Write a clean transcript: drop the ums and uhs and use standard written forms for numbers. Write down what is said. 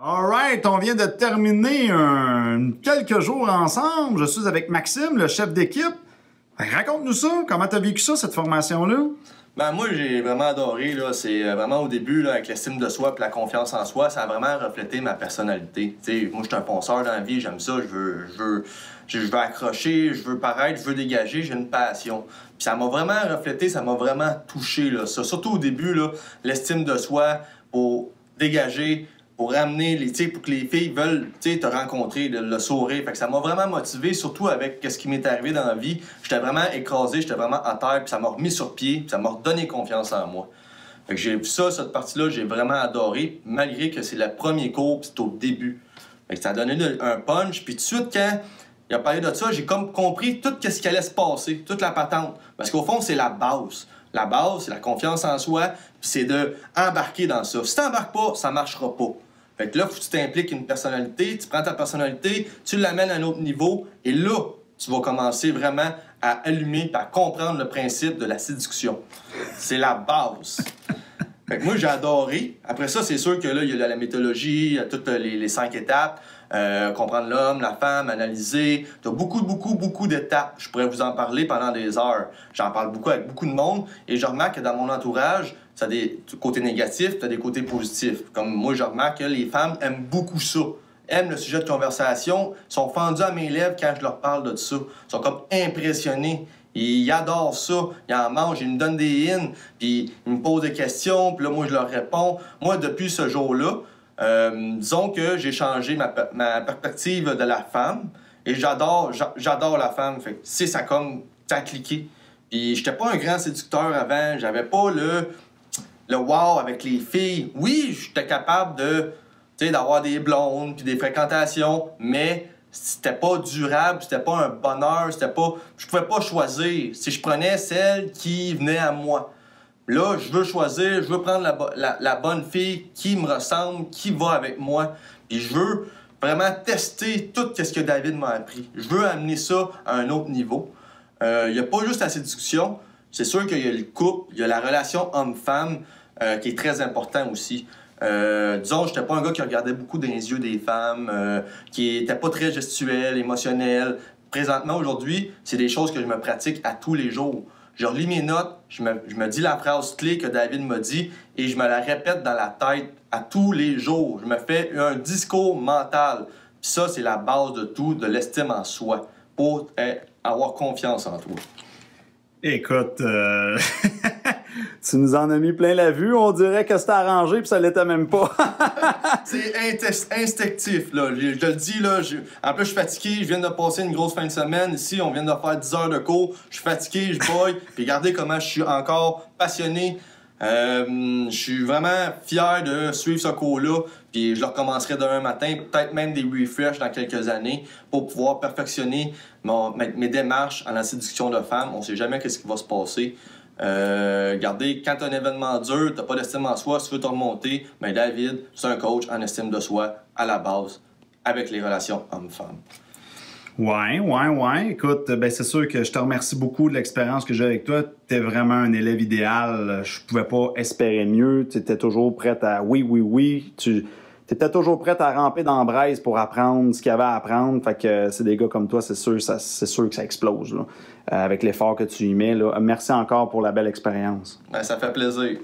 Alright, on vient de terminer quelques jours ensemble. Je suis avec Maxime, le chef d'équipe. Raconte-nous ça, comment tu as vécu ça, cette formation-là? Ben moi, j'ai vraiment adoré. C'est vraiment au début, là, avec l'estime de soi et la confiance en soi, ça a vraiment reflété ma personnalité. T'sais, moi, je suis un fonceur dans la vie, j'aime ça, je veux accrocher, je veux paraître, je veux dégager, j'ai une passion. Puis ça m'a vraiment reflété, ça m'a vraiment touché. Là, ça. Surtout au début, l'estime de soi pour dégager, pour ramener pour que les filles veulent te rencontrer, le sourire. Fait que ça m'a vraiment motivé, surtout avec ce qui m'est arrivé dans la vie. J'étais vraiment écrasé, j'étais vraiment à terre, puis ça m'a remis sur pied, puis ça m'a redonné confiance en moi. Fait que j'ai vu ça, cette partie-là, j'ai vraiment adoré, malgré que c'est le premier cours, puis c'est au début. Fait que ça a donné un punch, puis tout de suite, quand il a parlé de ça, j'ai comme compris tout ce qui allait se passer, toute la patente. Parce qu'au fond, c'est la base. La base, c'est la confiance en soi, puis c'est d'embarquer dans ça. Si t'embarques pas, ça marchera pas. Fait que là, faut que tu t'impliques une personnalité, tu prends ta personnalité, tu l'amènes à un autre niveau, et là, tu vas commencer vraiment à allumer et à comprendre le principe de la séduction. C'est la base. Fait que moi, j'ai adoré. Après ça, c'est sûr que là, il y a la méthodologie, il y a toutes les 5 étapes. Comprendre l'homme, la femme, analyser. T'as beaucoup d'étapes. Je pourrais vous en parler pendant des heures. J'en parle beaucoup avec beaucoup de monde, et je remarque que dans mon entourage, ça a des côtés négatifs, tu as des côtés positifs. Comme moi, je remarque que les femmes aiment beaucoup ça. Aiment le sujet de conversation, sont fendus à mes lèvres quand je leur parle de ça. Ils sont comme impressionnés. Ils adorent ça. Ils en mangent, ils me donnent des in, puis ils me posent des questions, puis là, moi, je leur réponds. Moi, depuis ce jour-là, disons que j'ai changé ma perspective de la femme, et j'adore la femme. Fait que, ça a cliqué. Puis j'étais pas un grand séducteur avant, j'avais pas le wow avec les filles. Oui, j'étais capable d'avoir des blondes puis des fréquentations, mais c'était pas durable, c'était pas un bonheur, je pouvais pas choisir. Si je prenais celle qui venait à moi. Là, je veux choisir, je veux prendre la bonne fille qui me ressemble, qui va avec moi. Puis je veux vraiment tester tout ce que David m'a appris. Je veux amener ça à un autre niveau. Il n'y a pas juste la séduction. C'est sûr qu'il y a le couple, il y a la relation homme-femme qui est très important aussi. Disons, j'étais pas un gars qui regardait beaucoup dans les yeux des femmes, qui était pas très gestuel, émotionnel. Présentement, aujourd'hui, c'est des choses que je me pratique à tous les jours. Je relis mes notes, je me dis la phrase clé que David m'a dit, et je me la répète dans la tête à tous les jours. Je me fais un discours mental. Puis ça, c'est la base de tout, de l'estime en soi, pour avoir confiance en toi. Écoute, tu nous en as mis plein la vue. On dirait que c'était arrangé puis ça l'était même pas. C'est instinctif, là. Je te le dis, là. En plus, je suis fatigué. Je viens de passer une grosse fin de semaine. Ici, on vient de faire 10 heures de cours. Je suis fatigué, je boille. Puis regardez comment je suis encore passionné. Je suis vraiment fier de suivre ce cours-là. Puis je le recommencerai demain matin. Peut-être même des refresh dans quelques années pour pouvoir perfectionner mes démarches en la séduction de femmes. On sait jamais ce qui va se passer. Regardez, quand tu as un événement dur, tu n'as pas d'estime en soi, si tu veux te remonter, mais David, c'est un coach en estime de soi à la base avec les relations homme-femme. Ouais. Écoute, ben c'est sûr que je te remercie beaucoup de l'expérience que j'ai avec toi. Tu es vraiment un élève idéal. Je pouvais pas espérer mieux. Tu étais toujours prête à oui. Tu étais toujours prête à ramper dans la braise pour apprendre ce qu'il y avait à apprendre. Fait que c'est des gars comme toi, c'est sûr que ça explose là, avec l'effort que tu y mets. Là. Merci encore pour la belle expérience. Ben, ça fait plaisir.